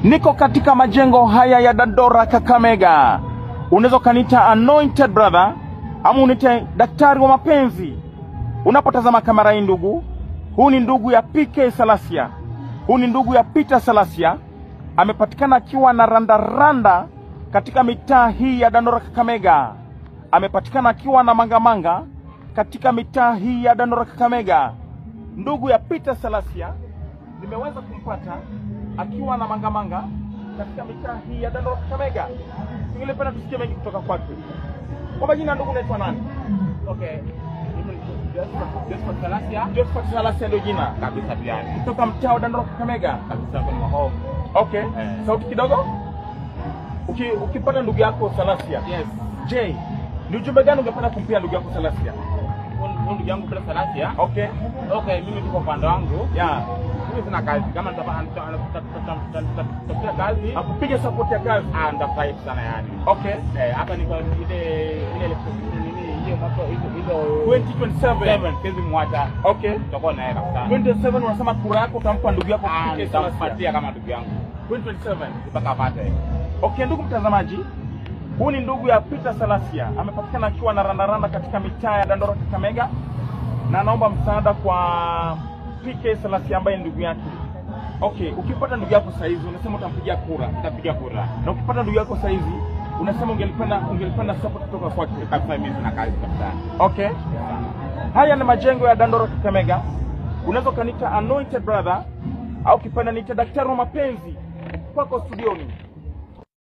Niko katika majengo haya ya Dandora Kakamega. Unaweza kanita anointed brother ama unite daktari wa mapenzi. Unapotazama kamera hii ndugu, huu ni ndugu ya PK Salasia. Huu ni ndugu ya Peter Salasia. Amepatikana akiwa na randa katika mitaa hii ya Dandora Kakamega. Amepatikana akiwa na mangamanga katika mitaa hii ya Dandora Kakamega. Ndugu ya Peter Salasia nimeweza kumpata akiwa na mangamanga katika mitaa hii ya Dandora Kakamega. Ningependa tusikie mengi kutoka kwake. Kwa majina ndugu unaitwa nani? Okay. Josephat Salasia ndio jina Kabisa pia. kutoka mtaa wa Dandora Kakamega. Kabisa kwa home. Okay. Sauti kidogo. Ukipata ndugu yako Salasia. Yes. Je, ni ujumbe gani ungependa kumpia ndugu yako Salasia? Ndugu yangu Peter Salasia. Okay. Okay, mimi niko upande wangu. Yeah. Mimi sina kazi. Kama nitapata kazi, Akupiga support ya kazi. Nitafurahi sana yani. Okay. Hapa niko ile hiyo mwaka hizo 2027 kezi mwaka. Okay. Tutakuwa naye kabisa. 27 unasema kura yako utampa ndugu yako PK Salasia. Nitampatia kama ndugu yangu. 2027 Mpaka apate. Okay, ndugu mtazamaji, huu ni ndugu ya Peter Salasia. Amepatikana akiwa na randa katika mitaa ya Dandora Kakamega, na anaomba msaada kwa PK Salasia ambaye ni ndugu yake. Okay, ukipata ndugu yako saizi unasema utampigia kura. Nitapiga kura. Na ukipata ndugu yako saizi unasema ungelipenda support kutoka kwake. Kabisa mimi sina kazi kabisa. Okay. Haya ni majengo ya Dandora Kakamega. Unaweza kanita anointed brother au kipenda nita daktari wa mapenzi kwako studioni.